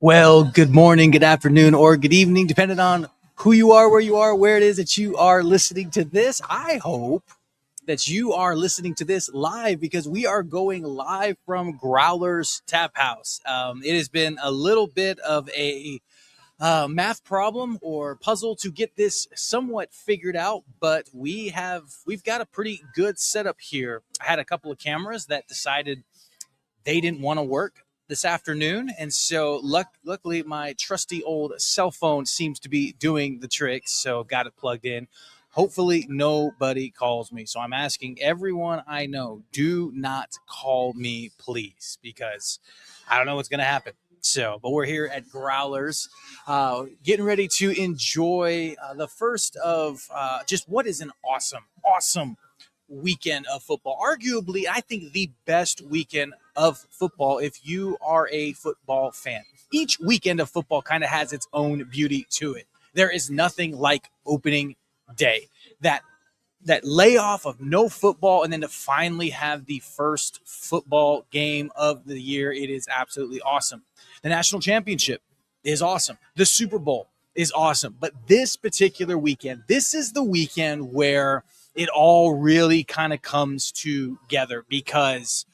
Well, good morning, good afternoon, or good evening, depending on who you are, where it is that you are listening to this. I hope that you are listening to this live because we are going live from Growler's Taphouse. It has been a little bit of a math problem or puzzle to get this somewhat figured out, but we've got a pretty good setup here. I had a couple of cameras that decided they didn't want to work this afternoon. And so luckily my trusty old cell phone seems to be doing the trick. So got it plugged in. Hopefully nobody calls me. So I'm asking everyone I know, do not call me, please, because I don't know what's going to happen. So, but we're here at Growlers, getting ready to enjoy the first of just what is an awesome weekend of football. Arguably, I think the best weekend of football if you are a football fan. Each weekend of football kind of has its own beauty to it. There is nothing like opening day. That layoff of no football and then to finally have the first football game of the year, it is absolutely awesome. The national championship is awesome. The Super Bowl is awesome. But this particular weekend, this is the weekend where it all really kind of comes together because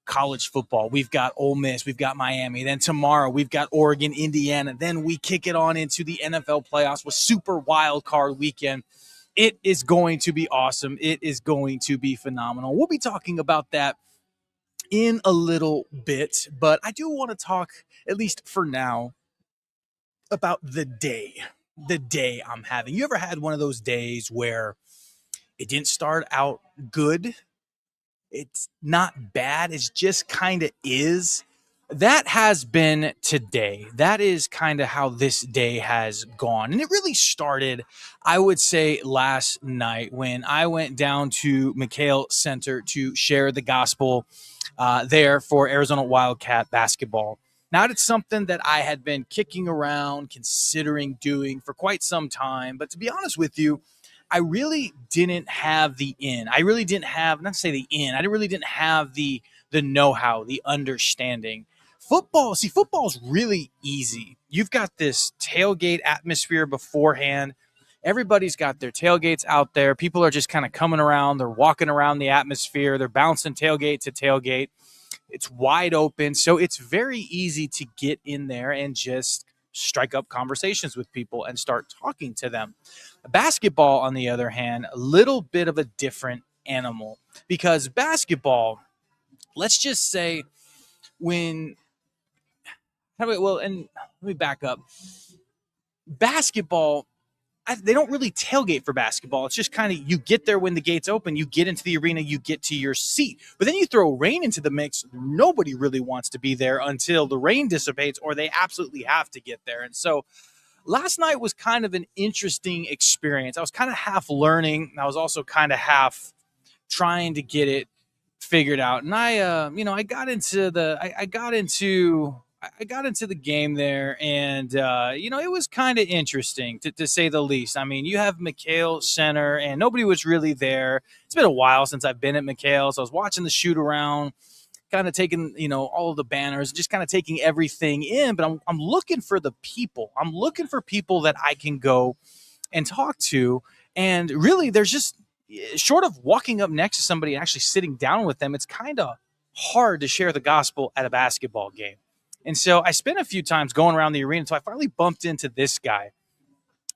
college football, we've got Ole Miss, we've got Miami, then tomorrow we've got Oregon, Indiana, then we kick it on into the NFL playoffs with super wild card weekend. It is going to be awesome. It is going to be phenomenal. We'll be talking about that in a little bit, but I do want to talk, at least for now, about the day I'm having. You ever had one of those days where it didn't start out good? It's not bad. It's just kind of is. That has been today. That is kind of how this day has gone. And it really started, I would say, last night when I went down to McHale Center to share the gospel there for Arizona Wildcat basketball. Now, it's something that I had been kicking around, considering doing for quite some time. But to be honest with you, I really didn't have the in. I really didn't have, not to say the in, I really didn't have the know-how, the understanding. Football's really easy. You've got this tailgate atmosphere beforehand. Everybody's got their tailgates out there. People are just kind of coming around. They're walking around the atmosphere. They're bouncing tailgate to tailgate. It's wide open. So it's very easy to get in there and just strike up conversations with people and start talking to them. Basketball, on the other hand, a little bit of a different animal because basketball, let's just say when, well, and let me back up. Basketball, they don't really tailgate for basketball. It's just kind of you get there when the gates open, you get into the arena, you get to your seat. But then you throw rain into the mix. Nobody really wants to be there until the rain dissipates or they absolutely have to get there. And so last night was kind of an interesting experience. I was kind of half learning. I was also kind of half trying to get it figured out. And I got into the game there, and it was kind of interesting to say the least. I mean, you have McHale Center, and nobody was really there. It's been a while since I've been at McHale, so I was watching the shoot around, kind of taking all of the banners, just kind of taking everything in. But I'm looking for the people. I'm looking for people that I can go and talk to, and really, there's just short of walking up next to somebody and actually sitting down with them, it's kind of hard to share the gospel at a basketball game. And so I spent a few times going around the arena. So I finally bumped into this guy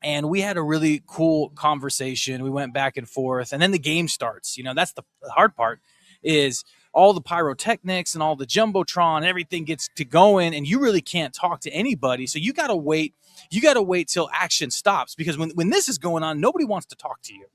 and we had a really cool conversation. We went back and forth and then the game starts. That's the hard part is all the pyrotechnics and all the Jumbotron, everything gets to going and you really can't talk to anybody. So you got to wait. You got to wait till action stops because when this is going on, nobody wants to talk to you.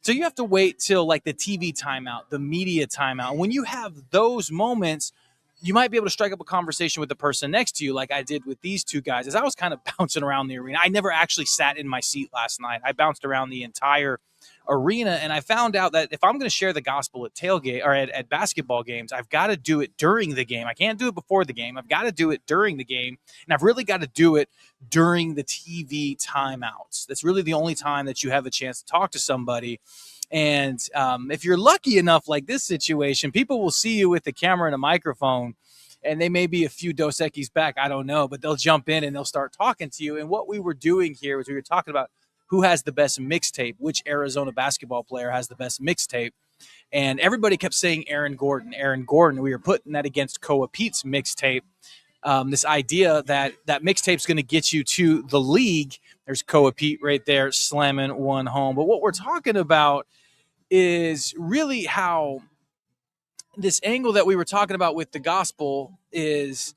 So you have to wait till like the TV timeout, the media timeout. When you have those moments, you might be able to strike up a conversation with the person next to you like I did with these two guys. As I was kind of bouncing around the arena, I never actually sat in my seat last night. I bounced around the entire arena, and I found out that if I'm going to share the gospel at tailgate or at basketball games, I've got to do it during the game. I can't do it before the game. I've got to do it during the game, and I've really got to do it during the TV timeouts. That's really the only time that you have a chance to talk to somebody. And if you're lucky enough, like this situation, people will see you with the camera and a microphone and they may be a few Dos Equis back, I don't know, but they'll jump in and they'll start talking to you. And what we were doing here was we were talking about who has the best mixtape, which Arizona basketball player has the best mixtape. And everybody kept saying Aaron Gordon, Aaron Gordon. We were putting that against Koa Pete's mixtape. This idea that that mixtape's going to get you to the league. There's Koa Pete right there slamming one home. But what we're talking about is really how this angle that we were talking about with the gospel is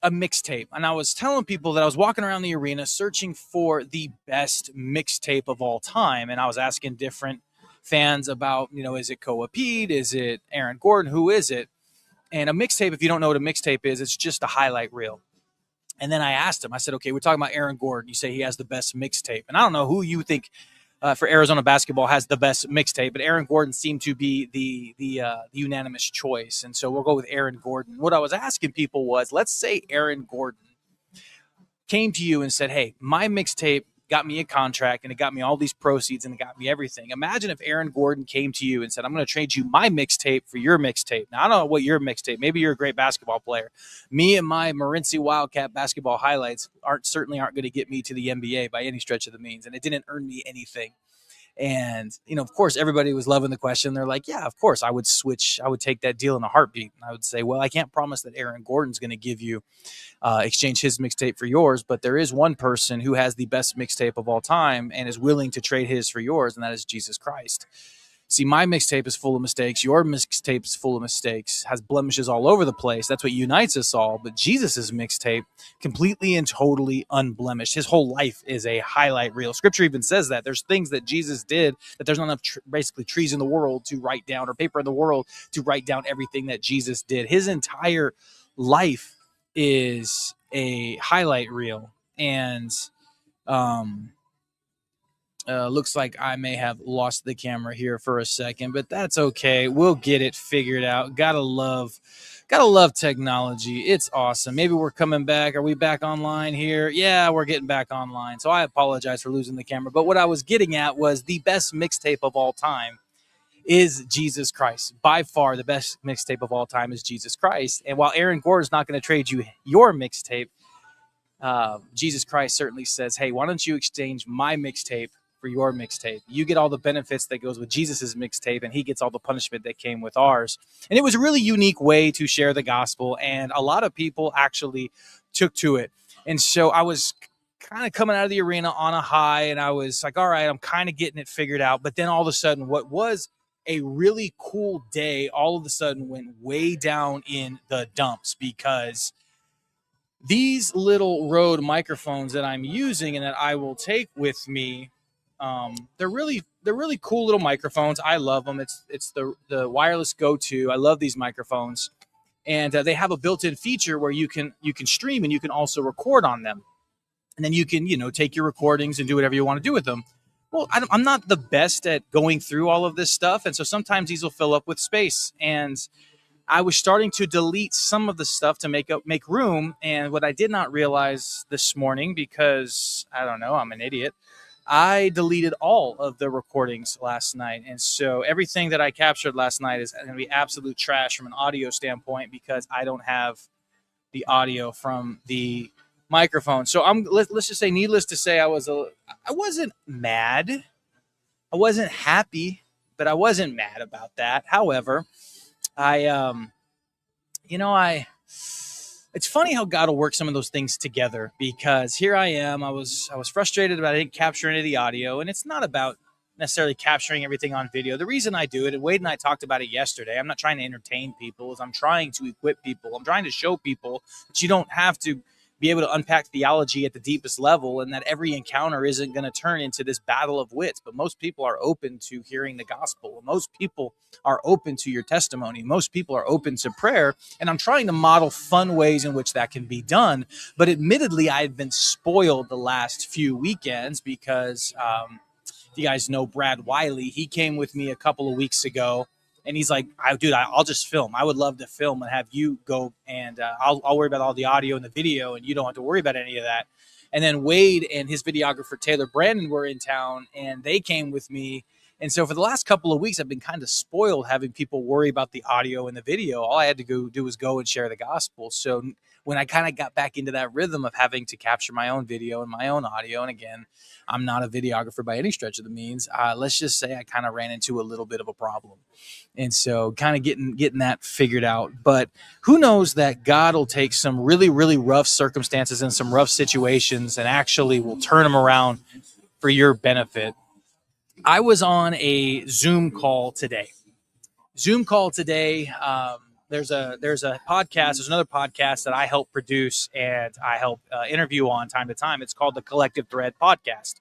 a mixtape. And I was telling people that I was walking around the arena searching for the best mixtape of all time. And I was asking different fans about, is it Koa Pete? Is it Aaron Gordon? Who is it? And a mixtape, if you don't know what a mixtape is, it's just a highlight reel. And then I asked him, I said, okay, we're talking about Aaron Gordon. You say he has the best mixtape. And I don't know who you think for Arizona basketball has the best mixtape, but Aaron Gordon seemed to be the unanimous choice. And so we'll go with Aaron Gordon. What I was asking people was, let's say Aaron Gordon came to you and said, hey, my mixtape got me a contract and it got me all these proceeds and it got me everything. Imagine if Aaron Gordon came to you and said, I'm going to trade you my mixtape for your mixtape. Now, I don't know what your mixtape, maybe you're a great basketball player. Me and my Morenci Wildcat basketball highlights certainly aren't going to get me to the NBA by any stretch of the means. And it didn't earn me anything. And, of course, everybody was loving the question. They're like, yeah, of course, I would switch. I would take that deal in a heartbeat. And I would say, well, I can't promise that Aaron Gordon's going to give you exchange his mixtape for yours. But there is one person who has the best mixtape of all time and is willing to trade his for yours, and that is Jesus Christ. See, my mixtape is full of mistakes. Your mixtape is full of mistakes, has blemishes all over the place. That's what unites us all. But Jesus's mixtape, completely and totally unblemished. His whole life is a highlight reel. Scripture even says that. There's things that Jesus did that there's not enough basically trees in the world to write down, or paper in the world to write down everything that Jesus did. His entire life is a highlight reel. And looks like I may have lost the camera here for a second, but that's okay. We'll get it figured out. Gotta love technology. It's awesome. Maybe we're coming back. Are we back online here? Yeah, we're getting back online. So I apologize for losing the camera. But what I was getting at was the best mixtape of all time is Jesus Christ. By far, the best mixtape of all time is Jesus Christ. And while Aaron Gordon's not going to trade you your mixtape, Jesus Christ certainly says, hey, why don't you exchange my mixtape for your mixtape? You get all the benefits that goes with Jesus's mixtape, and he gets all the punishment that came with ours. And it was a really unique way to share the gospel, and a lot of people actually took to it. And so I was kind of coming out of the arena on a high, and I was like, all right, I'm kind of getting it figured out. But then all of a sudden, what was a really cool day all of a sudden went way down in the dumps, because these little Rode microphones that I'm using and that I will take with me, they're really cool little microphones. I love them. It's the wireless go-to. I love these microphones, and they have a built-in feature where you can stream and you can also record on them, and then you can take your recordings and do whatever you want to do with them. Well, I'm not the best at going through all of this stuff, and so sometimes these will fill up with space, and I was starting to delete some of the stuff to make room. And what I did not realize this morning, because I don't know, I'm an idiot, I deleted all of the recordings last night. And so everything that I captured last night is going to be absolute trash from an audio standpoint, because I don't have the audio from the microphone. So let's just say, needless to say, I wasn't mad. I wasn't happy, but I wasn't mad about that. However, it's funny how God will work some of those things together, because here I am. I was frustrated about I didn't capture any of the audio, and it's not about necessarily capturing everything on video. The reason I do it, and Wade and I talked about it yesterday, I'm not trying to entertain people, is I'm trying to equip people. I'm trying to show people that you don't have to be able to unpack theology at the deepest level, and that every encounter isn't going to turn into this battle of wits. But most people are open to hearing the gospel. Most people are open to your testimony. Most people are open to prayer. And I'm trying to model fun ways in which that can be done. But admittedly, I've been spoiled the last few weekends, because if you guys know Brad Wiley, he came with me a couple of weeks ago. And he's like, dude, I'll just film. I would love to film and have you go, and I'll worry about all the audio and the video, and you don't have to worry about any of that. And then Wade and his videographer, Taylor Brandon, were in town, and they came with me. And so for the last couple of weeks, I've been kind of spoiled having people worry about the audio and the video. All I had to do was go and share the gospel. So when I kind of got back into that rhythm of having to capture my own video and my own audio, and again, I'm not a videographer by any stretch of the means, let's just say I kind of ran into a little bit of a problem. And so kind of getting that figured out. But who knows that God will take some really, really rough circumstances and some rough situations and actually will turn them around for your benefit. I was on a Zoom call today. There's a podcast. There's another podcast that I help produce and I help interview on time to time. It's called the Collective Thread Podcast.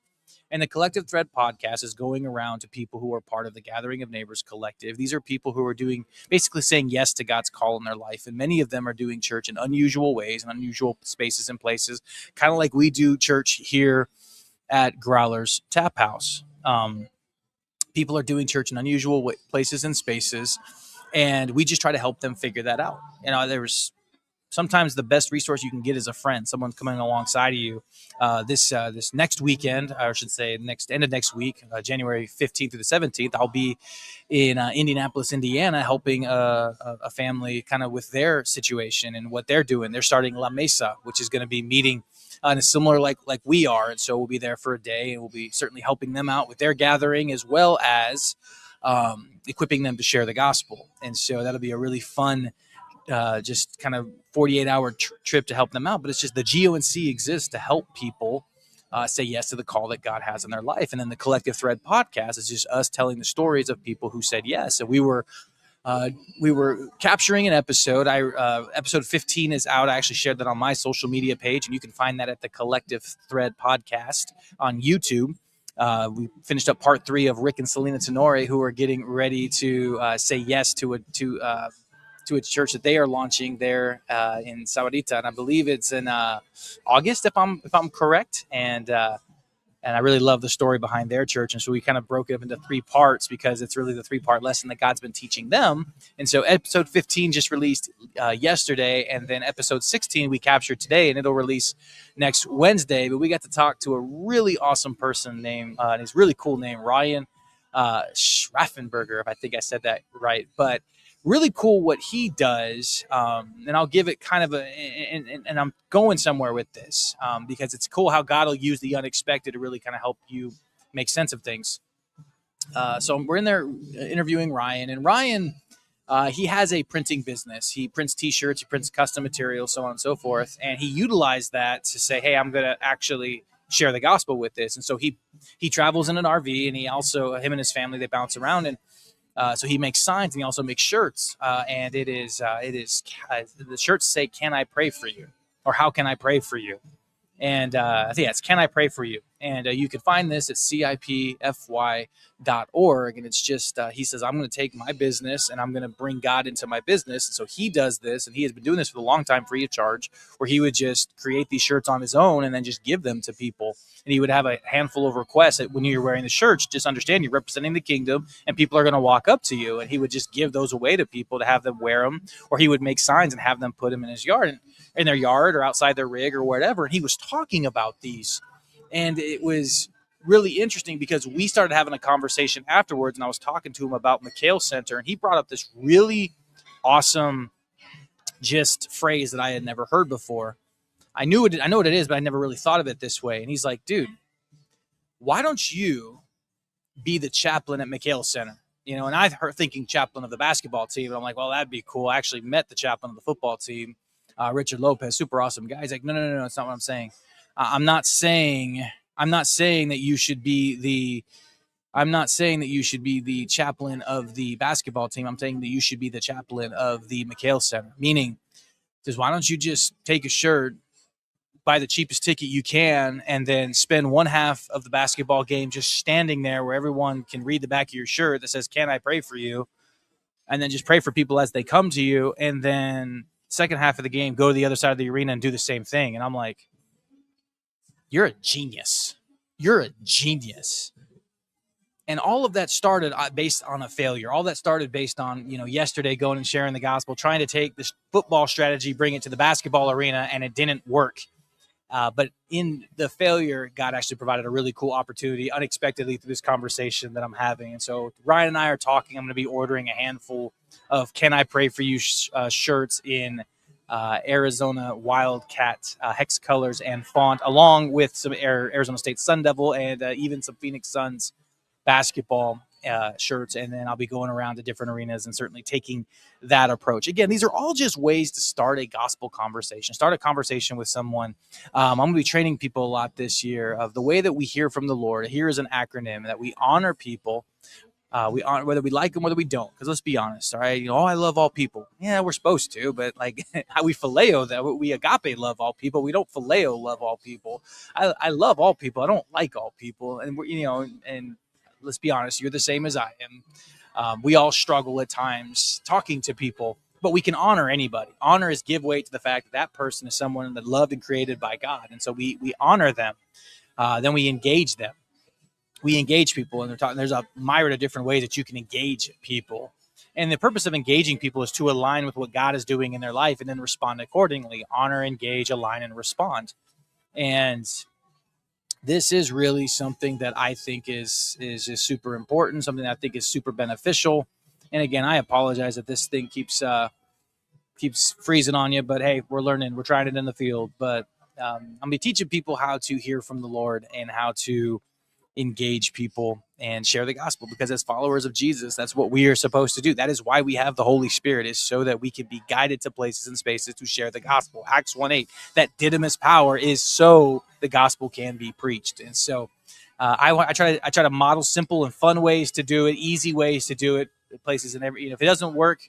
And the Collective Thread Podcast is going around to people who are part of the Gathering of Neighbors Collective. These are people who are basically saying yes to God's call in their life. And many of them are doing church in unusual ways and unusual spaces and places, kind of like we do church here at Growler's Taphouse. People are doing church in unusual places and spaces, and we just try to help them figure that out. There's sometimes the best resource you can get is a friend, someone coming alongside of you. This next weekend, or I should say end of next week, January 15th through the 17th, I'll be in Indianapolis, Indiana, helping a family kind of with their situation and what they're doing. They're starting La Mesa, which is going to be meeting in a similar like we are. And so we'll be there for a day, and we'll be certainly helping them out with their gathering as well as equipping them to share the gospel. And so that'll be a really fun just kind of 48-hour trip to help them out. But it's just the GONC exists to help people say yes to the call that God has in their life. And then the Collective Thread Podcast is just us telling the stories of people who said yes. And we were capturing an episode. Episode 15 is out. I actually shared that on my social media page, and you can find that at the Collective Thread Podcast on YouTube. We finished up part 3 of Rick and Selena Tenore, who are getting ready to say yes to a church that they are launching there in Saudita, and I believe it's in August, if I'm correct. And I really love the story behind their church. And so we kind of broke it up into 3 parts because it's really the 3-part lesson that God's been teaching them. And so episode 15 just released yesterday. And then episode 16 we captured today, and it'll release next Wednesday. But we got to talk to a really awesome person named, his really cool name, Ryan Schraffenberger, if I think I said that right. But really cool what he does, and I'll give it kind of and I'm going somewhere with this because it's cool how God will use the unexpected to really kind of help you make sense of things. So we're in there interviewing Ryan, and Ryan, he has a printing business. He prints T-shirts, he prints custom materials, so on and so forth, and he utilized that to say, hey, I'm going to actually share the gospel with this. And so he travels in an RV, and he also, him and his family, they bounce around, and so he makes signs, and he also makes shirts. And it is the shirts say, "Can I pray for you?" or "How can I pray for you?" And I think it's "Can I pray for you?" And you can find this at cipfy.org. And it's just, he says, I'm going to take my business and I'm going to bring God into my business. And so he does this, and he has been doing this for a long time, free of charge, where he would just create these shirts on his own and then just give them to people. And he would have a handful of requests that when you're wearing the shirts, just understand you're representing the kingdom and people are going to walk up to you. And he would just give those away to people to have them wear them, or he would make signs and have them put them in his yard, in their yard or outside their rig or whatever. And he was talking about these. And it was really interesting because we started having a conversation afterwards, and I was talking to him about McHale Center, and he brought up this really awesome just phrase that I had never heard before. I know what it is, but I never really thought of it this way. And he's like, dude, why don't you be the chaplain at McHale Center? You know, and I heard thinking chaplain of the basketball team, and I'm like, well, that'd be cool. I actually met the chaplain of the football team, Richard Lopez, super awesome guy. He's like, no, that's not what I'm saying. I'm not saying that you should be the chaplain of the basketball team. I'm saying that you should be the chaplain of the McHale Center. Meaning, says, why don't you just take a shirt, buy the cheapest ticket you can, and then spend one half of the basketball game just standing there where everyone can read the back of your shirt that says, "Can I pray for you?" And then just pray for people as they come to you. And then second half of the game, go to the other side of the arena and do the same thing. And I'm like, you're a genius. You're a genius. And all of that started based on a failure. All that started based on, yesterday going and sharing the gospel, trying to take this football strategy, bring it to the basketball arena, and it didn't work. But in the failure, God actually provided a really cool opportunity unexpectedly through this conversation that I'm having. And so Ryan and I are talking. I'm going to be ordering a handful of Can I Pray For You shirts in Arizona Wildcat hex colors and font, along with some Arizona State Sun Devil and even some Phoenix Suns basketball shirts. And then I'll be going around to different arenas and certainly taking that approach. Again, these are all just ways to start a gospel conversation, start a conversation with someone. I'm going to be training people a lot this year of the way that we hear from the Lord. Here is an acronym that we honor people. We honor whether we like them, whether we don't. Because let's be honest, all right? I love all people. Yeah, we're supposed to, but like how we phileo them, we agape love all people. We don't phileo love all people. I love all people. I don't like all people, and and let's be honest, you're the same as I am. We all struggle at times talking to people, but we can honor anybody. Honor is give weight to the fact that that person is someone that loved and created by God, and so we honor them. Then we engage them. We engage people, and there's a myriad of different ways that you can engage people. And the purpose of engaging people is to align with what God is doing in their life and then respond accordingly. Honor, engage, align, and respond. And this is really something that I think is super important, something that I think is super beneficial. And again, I apologize that this thing keeps freezing on you, but hey, we're learning. We're trying it in the field. But I'm going to be teaching people how to hear from the Lord and how to engage people and share the gospel, because as followers of Jesus, that's what we are supposed to do. That is why we have the Holy Spirit, is so that we can be guided to places and spaces to share the gospel. Acts 1:8, that dynamis power is so the gospel can be preached. And so I try to model simple and fun ways to do it, easy ways to do it, places and every, if it doesn't work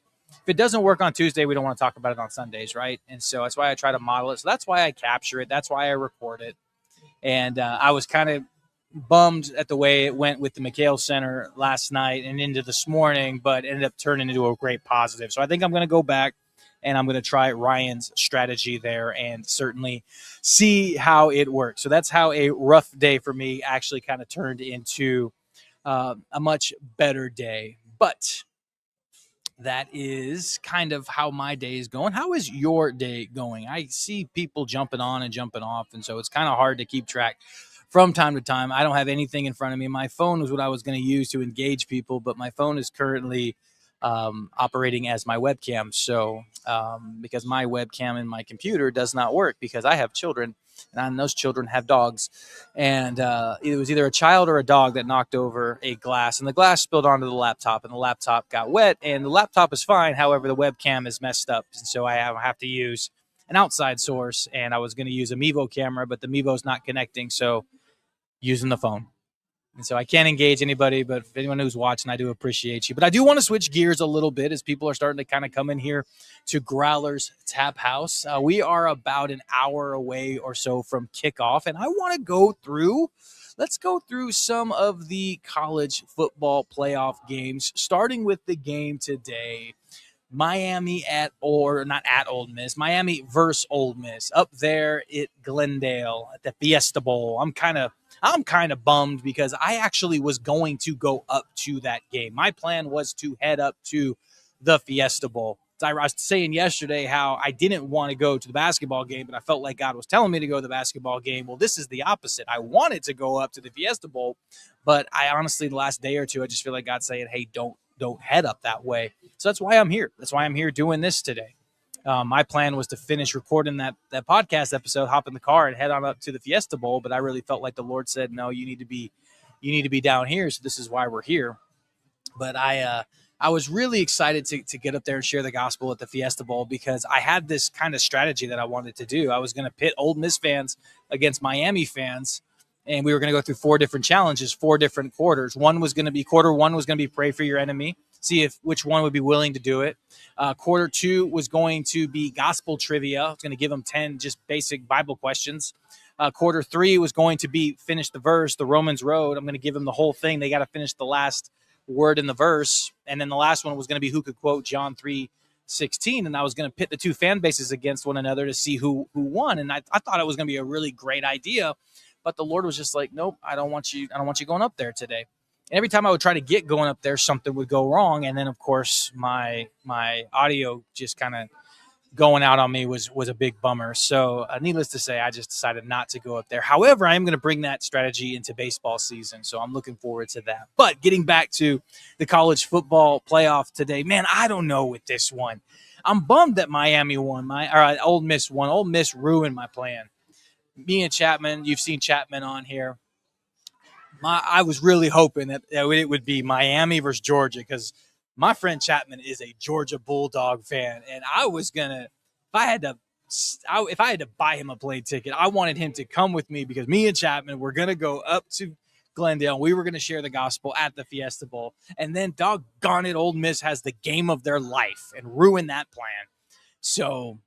on Tuesday, we don't want to talk about it on Sundays, right? And so that's why I try to model it. So that's why I capture it. That's why I record it. And I was kind of bummed at the way it went with the McHale Center last night and into this morning, but ended up turning into a great positive. So I think I'm going to go back and I'm going to try Ryan's strategy there and certainly see how it works. So that's how a rough day for me actually kind of turned into a much better day. But that is kind of how my day is going. How is your day going? I see people jumping on and jumping off, and so it's kind of hard to keep track from time to time. I don't have anything in front of me. My phone was what I was going to use to engage people, but my phone is currently operating as my webcam. So because my webcam in my computer does not work because I have children, and those children have dogs. And it was either a child or a dog that knocked over a glass, and the glass spilled onto the laptop, and the laptop got wet, and the laptop is fine. However, the webcam is messed up. And so I have to use an outside source, and I was going to use a Mevo camera, but the Mevo's not connecting. So using the phone. And so I can't engage anybody, but if anyone who's watching, I do appreciate you. But I do want to switch gears a little bit as people are starting to kind of come in here to Growler's Taphouse. We are about an hour away or so from kickoff, and I want to let's go through some of the college football playoff games, starting with the game today. Miami Miami versus Ole Miss up there at Glendale at the Fiesta Bowl. I'm kind of bummed because I actually was going to go up to that game. My plan was to head up to the Fiesta Bowl. I was saying yesterday how I didn't want to go to the basketball game, but I felt like God was telling me to go to the basketball game. Well, this is the opposite. I wanted to go up to the Fiesta Bowl, but I honestly, the last day or two, I just feel like God's saying, hey, don't head up that way. So that's why I'm here. That's why I'm here doing this today. My plan was to finish recording that podcast episode, hop in the car, and head on up to the Fiesta Bowl. But I really felt like the Lord said, no, you need to be down here. So this is why we're here. But I was really excited to get up there and share the gospel at the Fiesta Bowl because I had this kind of strategy that I wanted to do. I was going to pit Ole Miss fans against Miami fans, and we were going to go through 4 different challenges, 4 different quarters. Quarter one was going to be pray for your enemy, see which one would be willing to do it. Quarter 2 was going to be gospel trivia. I was going to give them 10 just basic Bible questions. Quarter 3 was going to be finish the verse, the Romans road. I'm going to give them the whole thing. They got to finish the last word in the verse. And then the last one was going to be who could quote John 3:16. And I was going to pit the 2 fan bases against one another to see who won. And I thought it was going to be a really great idea. But the Lord was just like, nope, I don't want you going up there today. And every time I would try to get going up there, something would go wrong. And then, of course, my audio just kind of going out on me was a big bummer. So needless to say, I just decided not to go up there. However, I am going to bring that strategy into baseball season, so I'm looking forward to that. But getting back to the college football playoff today, man, I don't know with this one. I'm bummed that Miami won. Ole Miss won. Ole Miss ruined my plan. Me and Chapman, you've seen Chapman on here. I was really hoping that it would be Miami versus Georgia, because my friend Chapman is a Georgia Bulldog fan, and I was gonna, if I had to buy him a plane ticket, I wanted him to come with me, because me and Chapman were gonna go up to Glendale. We were gonna share the gospel at the Fiesta Bowl, and then doggone it, Ole Miss has the game of their life and ruin that plan. So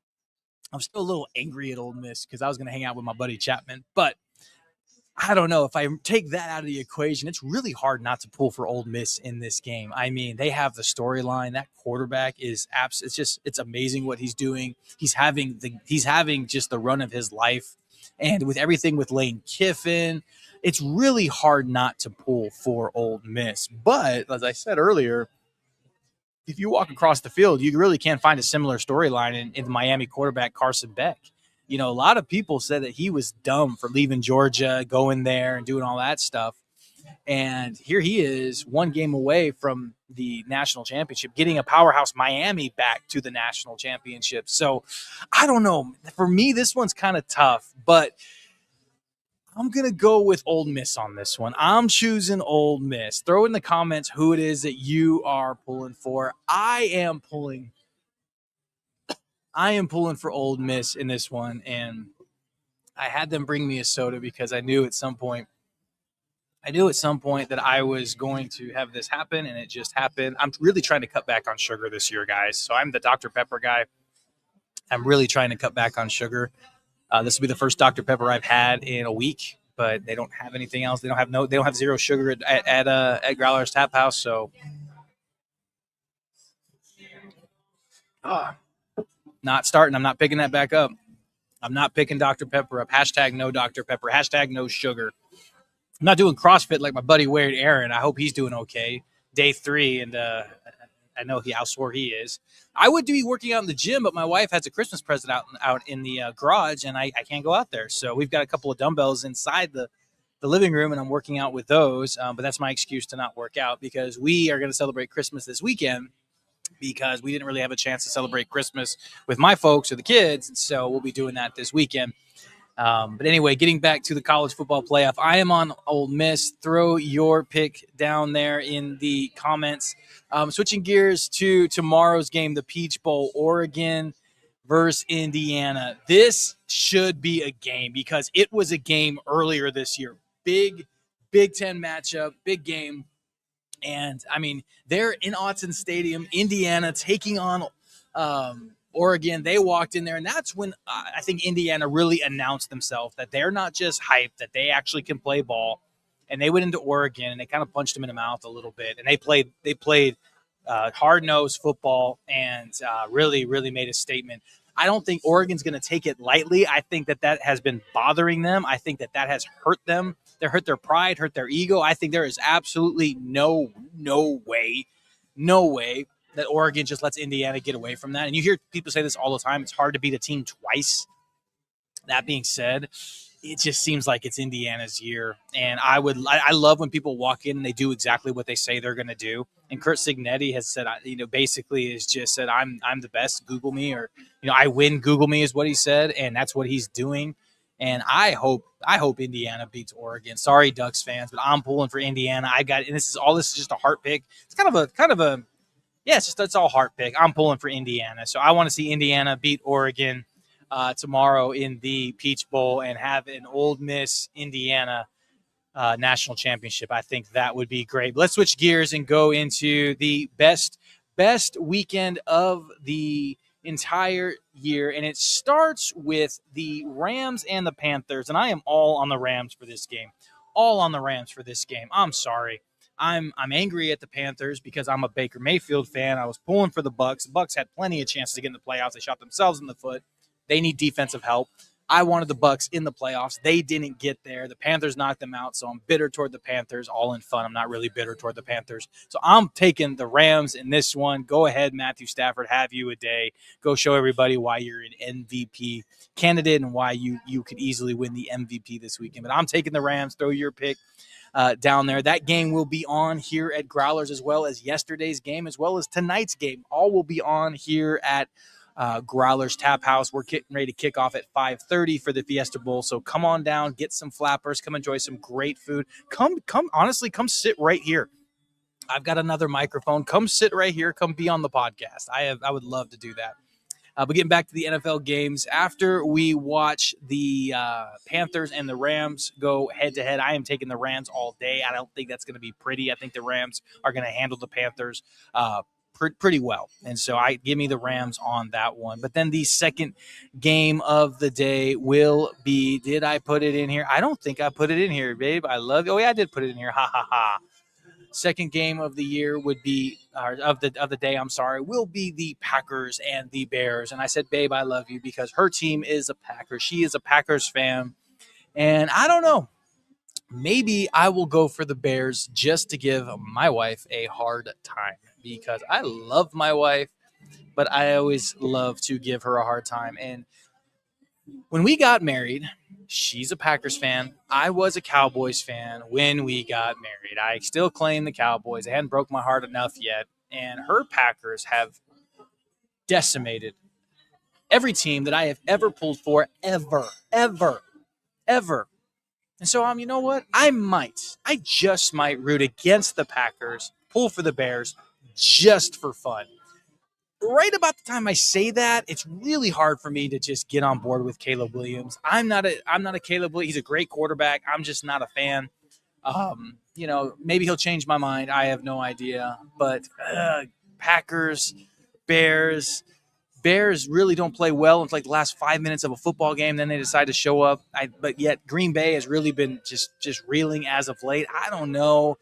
I'm still a little angry at Ole Miss, because I was gonna hang out with my buddy Chapman, but I don't know. If I take that out of the equation, it's really hard not to pull for Ole Miss in this game. I mean, they have the storyline. That quarterback is it's amazing what he's doing. He's having just the run of his life. And with everything with Lane Kiffin, it's really hard not to pull for Ole Miss. But as I said earlier, if you walk across the field, you really can't find a similar storyline in the Miami quarterback Carson Beck. You know, a lot of people said that he was dumb for leaving Georgia, going there and doing all that stuff. And here he is, one game away from the national championship, getting a powerhouse Miami back to the national championship. So I don't know. For me, this one's kind of tough, but I'm going to go with Ole Miss on this one. I'm choosing Ole Miss. Throw in the comments who it is that you are pulling for. I am pulling for Ole Miss in this one, and I had them bring me a soda because I knew at some point that I was going to have this happen, and it just happened. I'm really trying to cut back on sugar this year, guys. So I'm the Dr. Pepper guy. I'm really trying to cut back on sugar. This will be the first Dr. Pepper I've had in a week, but they don't have anything else. They don't have zero sugar at Growler's Taphouse. So, not starting. I'm not picking that back up. I'm not picking Dr. Pepper up. Hashtag no Dr. Pepper. Hashtag no sugar. I'm not doing CrossFit like my buddy Wade Aaron. I hope he's doing okay. Day 3, and I know how sore he is. I would be working out in the gym, but my wife has a Christmas present out in the garage, and I can't go out there. So we've got a couple of dumbbells inside the living room, and I'm working out with those. But that's my excuse to not work out, because we are going to celebrate Christmas this weekend, because we didn't really have a chance to celebrate Christmas with my folks or the kids. So we'll be doing that this weekend. But anyway, getting back to the college football playoff, I am on Ole Miss. Throw your pick down there in the comments. Switching gears to tomorrow's game, the Peach Bowl, Oregon versus Indiana. This should be a game, because it was a game earlier this year. Big Big Ten matchup, big game. And, I mean, they're in Autzen Stadium, Indiana, taking on Oregon. They walked in there, and that's when I think Indiana really announced themselves that they're not just hyped, that they actually can play ball. And they went into Oregon, and they kind of punched them in the mouth a little bit. And they played hard-nosed football, and really, really made a statement. I don't think Oregon's going to take it lightly. I think that has been bothering them. I think that has hurt them. They hurt their pride, hurt their ego. I think there is absolutely no way that Oregon just lets Indiana get away from that. And you hear people say this all the time. It's hard to beat a team twice. That being said, it just seems like it's Indiana's year. And I love when people walk in and they do exactly what they say they're going to do. And Kurt Cignetti has said, basically has just said, I'm the best, Google me, or, I win, Google me, is what he said. And that's what he's doing. And I hope Indiana beats Oregon. Sorry, Ducks fans, but I'm pulling for Indiana. And this is just a heart pick. It's kind of a yeah, it's all heart pick. I'm pulling for Indiana. So I want to see Indiana beat Oregon tomorrow in the Peach Bowl and have an Ole Miss Indiana national championship. I think that would be great. But let's switch gears and go into the best weekend of the entire year, and it starts with the Rams and the Panthers. And I am all on the Rams for this game. I'm sorry. I'm angry at the Panthers because I'm a Baker Mayfield fan. I was pulling for the Bucs. The Bucs had plenty of chances to get in the playoffs. They shot themselves in the foot. They need defensive help. I wanted the Bucks in the playoffs. They didn't get there. The Panthers knocked them out, so I'm bitter toward the Panthers. All in fun. I'm not really bitter toward the Panthers. So I'm taking the Rams in this one. Go ahead, Matthew Stafford. Have you a day. Go show everybody why you're an MVP candidate and why you could easily win the MVP this weekend. But I'm taking the Rams. Throw your pick down there. That game will be on here at Growlers, as well as yesterday's game, as well as tonight's game. All will be on here at Growler's Taphouse. We're getting ready to kick off at 5:30 for the Fiesta Bowl. So come on down, get some flappers, come enjoy some great food. Honestly, come sit right here. I've got another microphone. Come sit right here. Come be on the podcast. I would love to do that. But getting back to the NFL games, after we watch the Panthers and the Rams go head-to-head, I am taking the Rams all day. I don't think that's going to be pretty. I think the Rams are going to handle the Panthers pretty well. And so give me the Rams on that one. But then the second game of the day will be, did I put it in here? I don't think I put it in here, babe. I love it. Oh, yeah, I did put it in here. Ha, ha, ha. Second game of the year would be of the day, I'm sorry, will be the Packers and the Bears. And I said, babe, I love you, because her team is a Packers. She is a Packers fan. And I don't know, maybe I will go for the Bears just to give my wife a hard time, because I love my wife, but I always love to give her a hard time. And when we got married, she's a Packers fan. I was a Cowboys fan when we got married. I still claim the Cowboys. They hadn't broke my heart enough yet. And her Packers have decimated every team that I have ever pulled for, ever. And so, you know what? I just might root against the Packers, pull for the Bears, just for fun. Right about the time I say that, it's really hard for me to just get on board with Caleb Williams. I'm not a Caleb Williams. He's a great quarterback. I'm just not a fan. Maybe he'll change my mind. I have no idea. But Packers, Bears really don't play well until like the last 5 minutes of a football game. Then they decide to show up. But yet Green Bay has really been just reeling as of late. I don't know.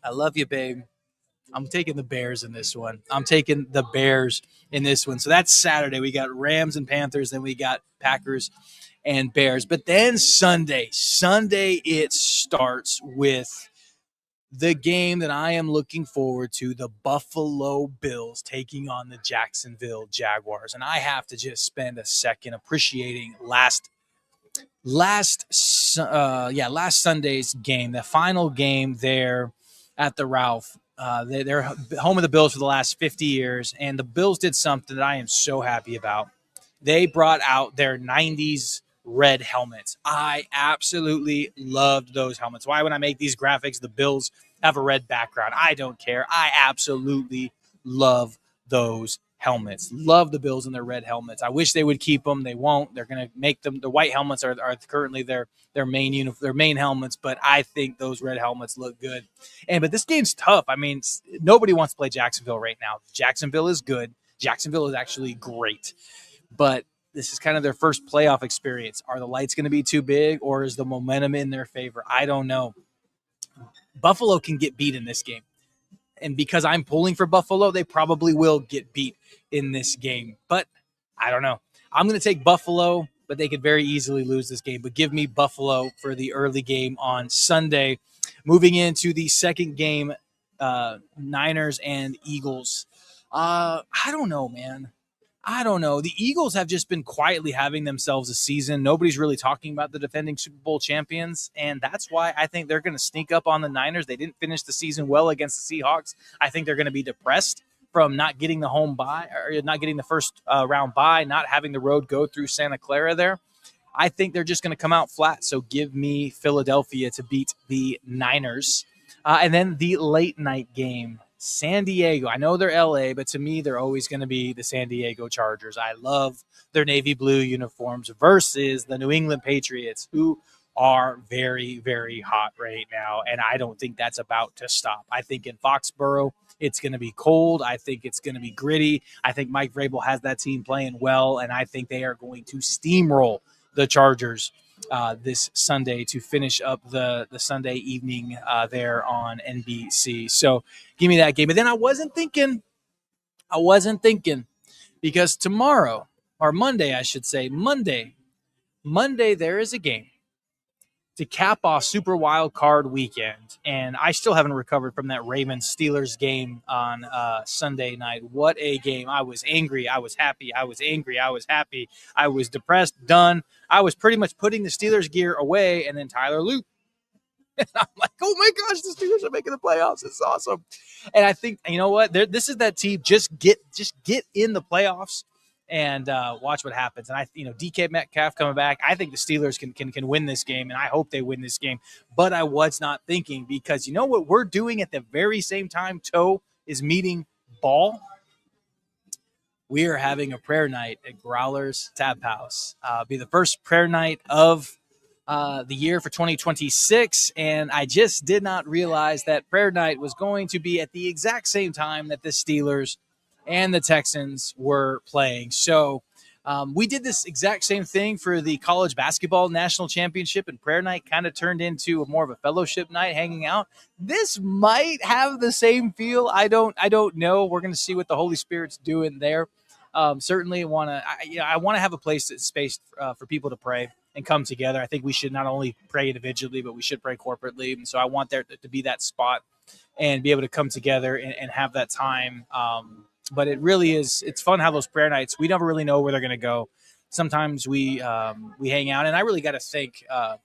I love you, babe. I'm taking the Bears in this one. So that's Saturday. We got Rams and Panthers. Then we got Packers and Bears. But then Sunday it starts with the game that I am looking forward to, the Buffalo Bills taking on the Jacksonville Jaguars. And I have to just spend a second appreciating last Sunday's game, the final game there at the Ralph. They're home of the Bills for the last 50 years, and the Bills did something that I am so happy about. They brought out their 90s red helmets. I absolutely loved those helmets. Why would I make these graphics? The Bills have a red background. I don't care. I absolutely love those helmets. Love the Bills and their red helmets. I wish they would keep them. They won't. They're going to make them. The white helmets are currently their main helmets, but I think those red helmets look good. But this game's tough. I mean, nobody wants to play Jacksonville right now. Jacksonville is good. Jacksonville is actually great, but this is kind of their first playoff experience. Are the lights going to be too big, or is the momentum in their favor? I don't know. Buffalo can get beat in this game. And because I'm pulling for Buffalo, they probably will get beat in this game. But I don't know. I'm going to take Buffalo, but they could very easily lose this game. But give me Buffalo for the early game on Sunday. Moving into the second game, Niners and Eagles. I don't know, man. I don't know. The Eagles have just been quietly having themselves a season. Nobody's really talking about the defending Super Bowl champions, and that's why I think they're going to sneak up on the Niners. They didn't finish the season well against the Seahawks. I think they're going to be depressed from not getting the home bye, or not getting the first round bye, not having the road go through Santa Clara there. I think they're just going to come out flat, so give me Philadelphia to beat the Niners. And then the late night game, San Diego. I know they're LA, but to me, they're always going to be the San Diego Chargers. I love their navy blue uniforms versus the New England Patriots, who are very, very hot right now. And I don't think that's about to stop. I think in Foxborough, it's going to be cold. I think it's going to be gritty. I think Mike Vrabel has that team playing well, and I think they are going to steamroll the Chargers this Sunday to finish up the Sunday evening there on NBC. So give me that game. But then I wasn't thinking because tomorrow or Monday, I should say, Monday, there is a game to cap off Super Wild Card weekend, and I still haven't recovered from that Ravens Steelers game on Sunday night. What a game! I was angry, I was happy, I was angry, I was happy, I was depressed, done. I was pretty much putting the Steelers gear away, and then Tyler Loop. I'm like, oh my gosh, the Steelers are making the playoffs. It's awesome. And I think, you know what? This is that team. Just get in the playoffs and watch what happens. And DK Metcalf coming back. I think the Steelers can win this game, and I hope they win this game. But I was not thinking, because you know what we're doing at the very same time Toe is meeting Ball? We are having a prayer night at Growler's Taphouse. Be the first prayer night of the year for 2026, and I just did not realize that prayer night was going to be at the exact same time that the Steelers and the Texans were playing. So we did this exact same thing for the college basketball national championship, and prayer night kind of turned into more of a fellowship night, hanging out. This might have the same feel. I don't know. We're going to see what the Holy Spirit's doing there. Certainly want to. I want to have a place that's spaced for people to pray and come together. I think we should not only pray individually, but we should pray corporately. And so I want there to be that spot and be able to come together and have that time. But it really is. It's fun how those prayer nights. We never really know where they're going to go. Sometimes we hang out, and I really got to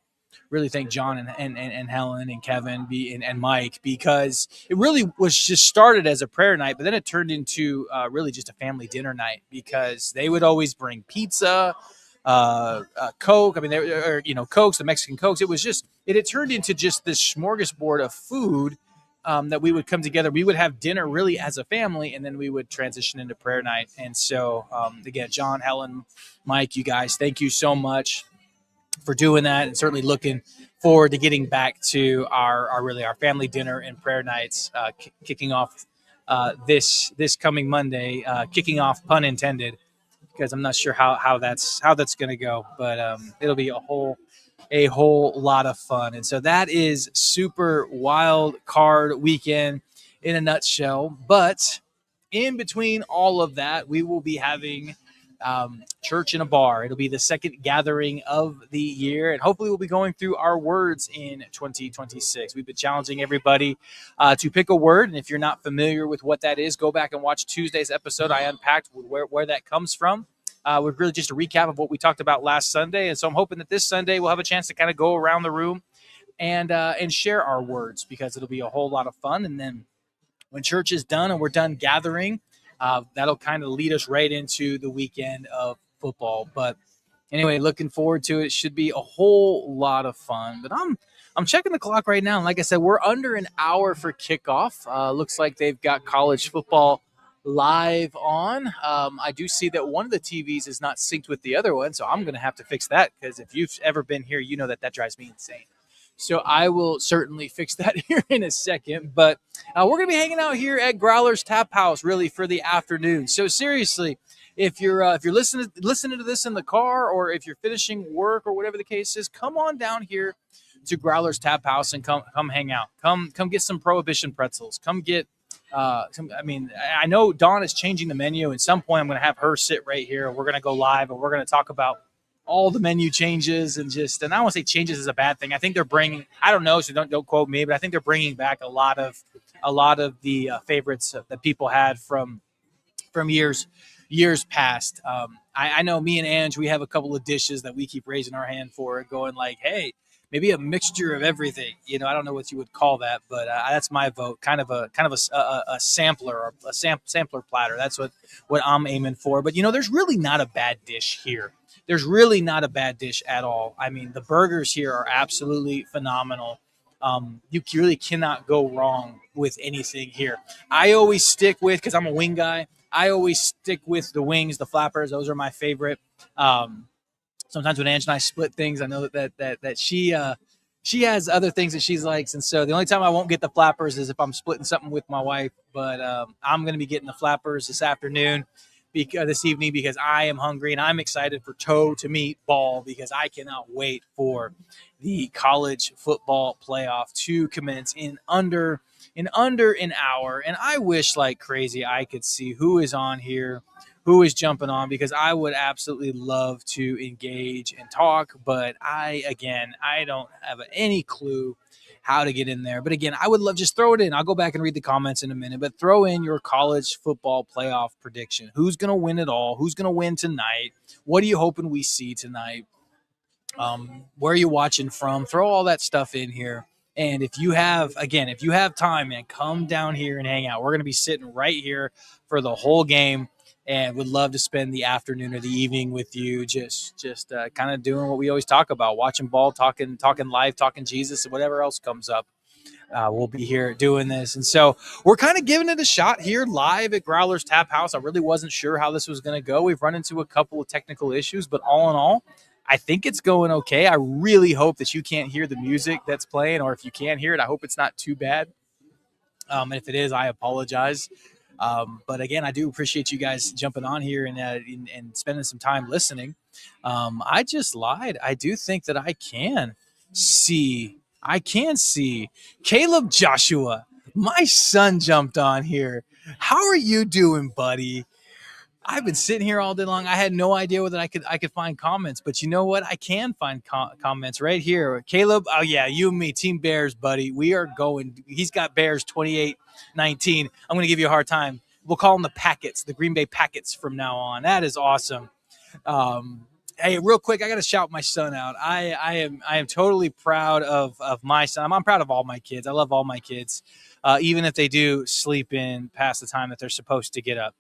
really thank John and Helen and Kevin and Mike, because it really was just started as a prayer night, but then it turned into really just a family dinner night, because they would always bring pizza, Coke. I mean, Cokes, the Mexican Cokes. It was just, it had turned into just this smorgasbord of food that we would come together. We would have dinner really as a family, and then we would transition into prayer night. And so, again, John, Helen, Mike, you guys, thank you so much for doing that, and certainly looking forward to getting back to our family dinner and prayer nights, kicking off this coming Monday, kicking off, pun intended, because I'm not sure how that's going to go, but it'll be a whole lot of fun. And so that is Super Wild Card weekend in a nutshell. But in between all of that, we will be having church in a bar. It'll be the second gathering of the year, and hopefully we'll be going through our words in 2026. We've been challenging everybody to pick a word, and if you're not familiar with what that is, go back and watch Tuesday's episode. I unpacked where that comes from. With really just a recap of what we talked about last Sunday, and so I'm hoping that this Sunday we'll have a chance to kind of go around the room and share our words, because it'll be a whole lot of fun. And then when church is done and we're done gathering, that'll kind of lead us right into the weekend of football. But anyway, looking forward to it. It should be a whole lot of fun. But I'm checking the clock right now, and like I said, we're under an hour for kickoff. Looks like they've got college football live on. I do see that one of the TVs is not synced with the other one, so I'm going to have to fix that, because if you've ever been here, you know that drives me insane. So I will certainly fix that here in a second. But we're going to be hanging out here at Growler's Taphouse really for the afternoon. So seriously, if you're listening to this in the car, or if you're finishing work, or whatever the case is, come on down here to Growler's Taphouse and come hang out. Come get some Prohibition pretzels. Come get I know Dawn is changing the menu. At some point, I'm going to have her sit right here. We're going to go live, and we're going to talk about all the menu changes, and I don't want to say changes is a bad thing. I think they're bringing, I don't know, so don't quote me, but I think they're bringing back a lot of the favorites that people had from years past. I know me and Ange, we have a couple of dishes that we keep raising our hand for, going like, hey, maybe a mixture of everything. I don't know what you would call that, but that's my vote. Kind of a sampler, or a sampler platter. That's what I'm aiming for. But there's really not a bad dish here. There's really not a bad dish at all. I mean, the burgers here are absolutely phenomenal. You really cannot go wrong with anything here. I always stick with, because I'm a wing guy, I always stick with the wings, the flappers. Those are my favorite. Sometimes when Ange and I split things, I know that she has other things that she likes, and so the only time I won't get the flappers is if I'm splitting something with my wife. But I'm going to be getting the flappers this evening, because I am hungry, and I'm excited for Toe to meet Ball, because I cannot wait for the college football playoff to commence in under an hour. And I wish like crazy I could see who is on here who is jumping on, because I would absolutely love to engage and talk, but I don't have any clue how to get in there. But again, I would love, just throw it in. I'll go back and read the comments in a minute, but throw in your college football playoff prediction. Who's going to win it all? Who's going to win tonight? What are you hoping we see tonight? Where are you watching from? Throw all that stuff in here. And if you have time, man, come down here and hang out. We're going to be sitting right here for the whole game, and would love to spend the afternoon or the evening with you, just kind of doing what we always talk about, watching ball, talking life, talking Jesus, and whatever else comes up. We'll be here doing this. And so we're kind of giving it a shot here live at Growler's Taphouse. I really wasn't sure how this was going to go. We've run into a couple of technical issues, but all in all, I think it's going okay. I really hope that you can't hear the music that's playing, or if you can hear it, I hope it's not too bad. And if it is, I apologize. But again, I do appreciate you guys jumping on here and spending some time listening. I just lied. I do think that I can see Caleb Joshua. My son jumped on here. How are you doing, buddy? I've been sitting here all day long. I had no idea whether I could find comments, but you know what? I can find comments right here. Caleb, oh yeah, you and me, Team Bears, buddy. We are going. He's got Bears 28-19. I'm going to give you a hard time. We'll call them the Packets, the Green Bay Packets from now on. That is awesome. Hey, real quick, I got to shout my son out. I am totally proud of my son. I'm proud of all my kids. I love all my kids, even if they do sleep in past the time that they're supposed to get up.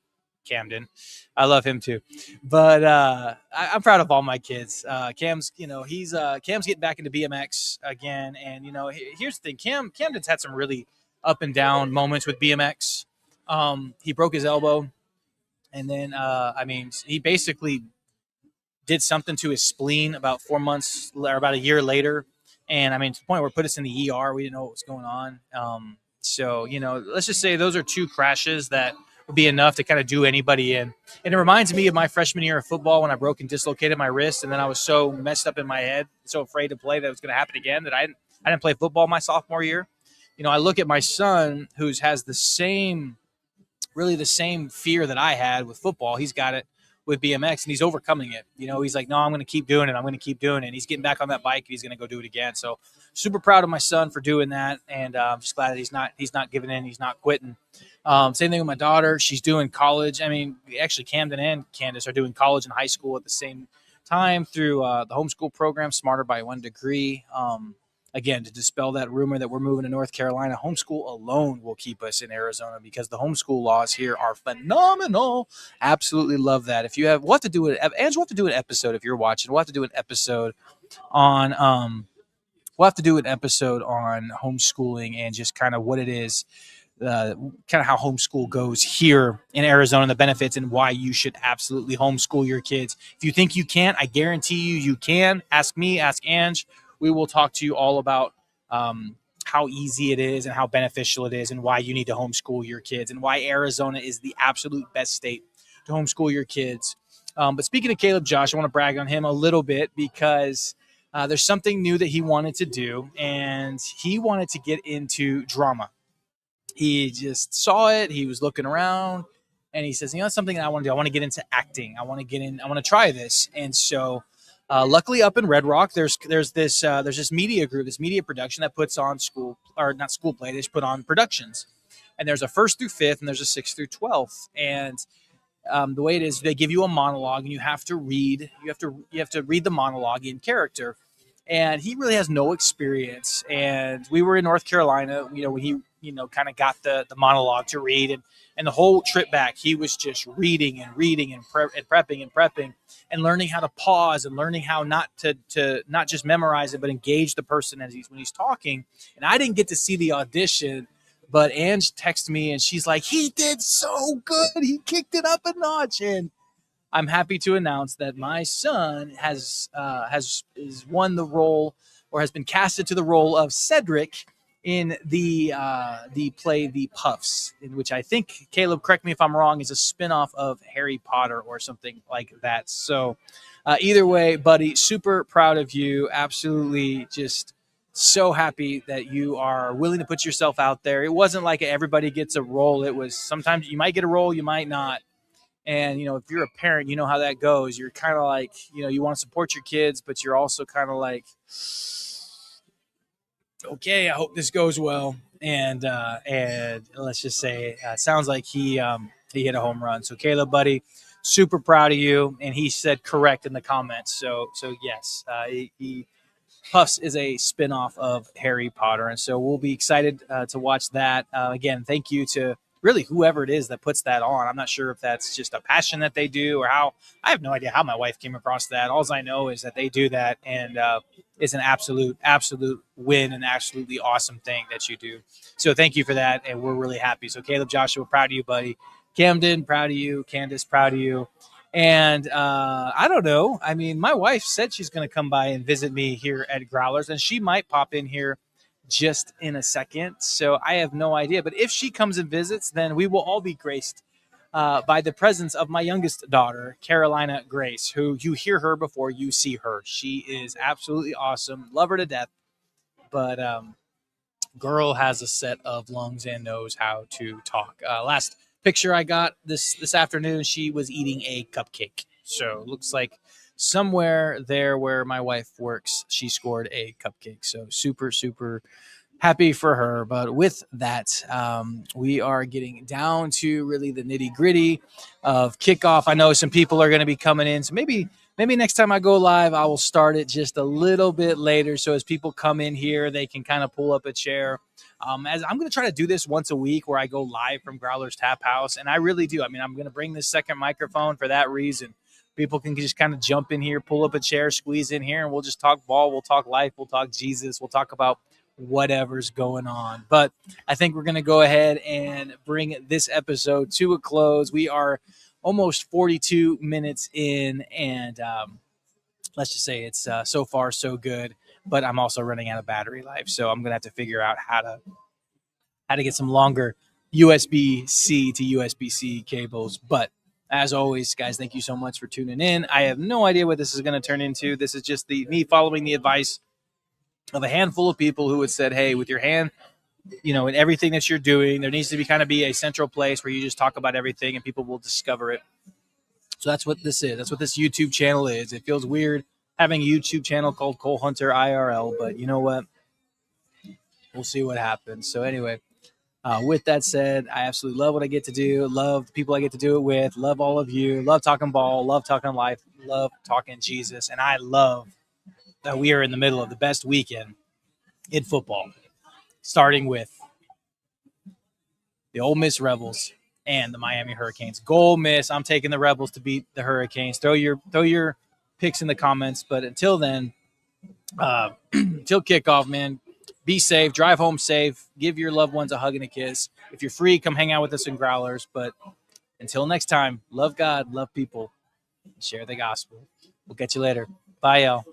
Camden, I love him too, but I'm proud of all my kids. Cam's, Cam's getting back into BMX again, and here's the thing: Camden's had some really up and down moments with BMX. He broke his elbow, and then he basically did something to his spleen about 4 months or about a year later, and to the point where it put us in the ER. We didn't know what was going on. So let's just say those are two crashes that would be enough to kind of do anybody in. And it reminds me of my freshman year of football when I broke and dislocated my wrist, and then I was so messed up in my head, so afraid to play that it was going to happen again, that I didn't play football my sophomore year. I look at my son who has the same fear that I had with football. He's got it with BMX, and he's overcoming it. He's like, no, I'm going to keep doing it. I'm going to keep doing it. And he's getting back on that bike, and he's going to go do it again. So super proud of my son for doing that, and I'm just glad that he's not giving in. He's not quitting. Same thing with my daughter. She's doing college. Actually, Camden and Candace are doing college and high school at the same time through the homeschool program, Smarter by One Degree. Again, to dispel that rumor that we're moving to North Carolina, homeschool alone will keep us in Arizona, because the homeschool laws here are phenomenal. Absolutely love that. We'll have to do it. Ange, we'll have to do an episode if you're watching. We'll have to do an episode on homeschooling and just kind of what it is. Kind of how homeschool goes here in Arizona, and the benefits, and why you should absolutely homeschool your kids. If you think you can't, I guarantee you can. Ask me, ask Ange. We will talk to you all about how easy it is and how beneficial it is, and why you need to homeschool your kids, and why Arizona is the absolute best state to homeschool your kids. But speaking of Caleb Josh, I want to brag on him a little bit, because there's something new that he wanted to do, and he wanted to get into drama. He just saw it. He was looking around, and he says, something that I want to do. I want to get into acting. I want to try this. And so luckily up in Red Rock, there's this media group, this media production that puts on not school play. They just put on productions, and there's a 1st through 5th, and there's a 6th through 12th. And the way it is, they give you a monologue, and you have to read the monologue in character. And he really has no experience. And we were in North Carolina, when he, kind of got the monologue to read, and the whole trip back, he was just reading and prepping and learning how to pause, and learning how not to not just memorize it, but engage the person when he's talking. And I didn't get to see the audition, but Ange texted me, and she's like, he did so good. He kicked it up a notch. And I'm happy to announce that my son has won the role, or has been casted to the role of Cedric in the play The Puffs, in which I think, Caleb, correct me if I'm wrong, is a spinoff of Harry Potter or something like that. So either way, buddy, super proud of you. Absolutely just so happy that you are willing to put yourself out there. It wasn't like everybody gets a role. It was sometimes you might get a role, you might not. And, if you're a parent, you know how that goes. You're kind of like, you want to support your kids, but you're also kind of like, okay, I hope this goes well. And let's just say, sounds like he hit a home run. So Caleb, buddy, super proud of you. And he said correct in the comments. So yes, he Puffs is a spinoff of Harry Potter, and so we'll be excited to watch that. Again, thank you to really whoever it is that puts that on. I'm not sure if that's just a passion that they do or how. I have no idea how my wife came across that. All I know is that they do that, and it's an absolute win, and absolutely awesome thing that you do. So thank you for that, and we're really happy. So Caleb, Joshua, proud of you, buddy. Camden, proud of you. Candace, proud of you. And I don't know. I mean, my wife said she's going to come by and visit me here at Growlers, and she might pop in here just in a second. So I have no idea. But if she comes and visits, then we will all be graced by the presence of my youngest daughter, Carolina Grace, who you hear her before you see her. She is absolutely awesome. Love her to death. But girl has a set of lungs and knows how to talk. Last picture I got this afternoon, she was eating a cupcake. So it looks like somewhere there where my wife works, she scored a cupcake. So super happy for her. But with that, we are getting down to really the nitty gritty of kickoff. I know some people are going to be coming in, so maybe next time I go live, I will start it just a little bit later. So as people come in here, they can kind of pull up a chair. As I'm going to try to do this once a week where I go live from Growler's Taphouse. And I really do. I mean, I'm going to bring this second microphone for that reason. People can just kind of jump in here, pull up a chair, squeeze in here, and we'll just talk ball. We'll talk life. We'll talk Jesus. We'll talk about whatever's going on. But I think we're going to go ahead and bring this episode to a close. We are almost 42 minutes in, and let's just say it's so far so good. But I'm also running out of battery life, so I'm gonna have to figure out how to get some longer USB-C to USB-C cables. But as always, guys, thank you so much for tuning in. I have no idea what this is going to turn into. This is just me following the advice of a handful of people who had said, hey, with your hand, in everything that you're doing, there needs to be a central place where you just talk about everything and people will discover it. So that's what this is. That's what this YouTube channel is. It feels weird having a YouTube channel called Cole Hunter IRL, but you know what? We'll see what happens. So anyway, with that said, I absolutely love what I get to do. Love the people I get to do it with. Love all of you. Love talking ball. Love talking life. Love talking Jesus. And I love that we are in the middle of the best weekend in football, starting with the Ole Miss Rebels and the Miami Hurricanes. Go Ole Miss. I'm taking the Rebels to beat the Hurricanes. Throw your picks in the comments. But until then, until kickoff, man, be safe. Drive home safe. Give your loved ones a hug and a kiss. If you're free, come hang out with us in Growlers. But until next time, love God, love people, and share the gospel. We'll catch you later. Bye, y'all.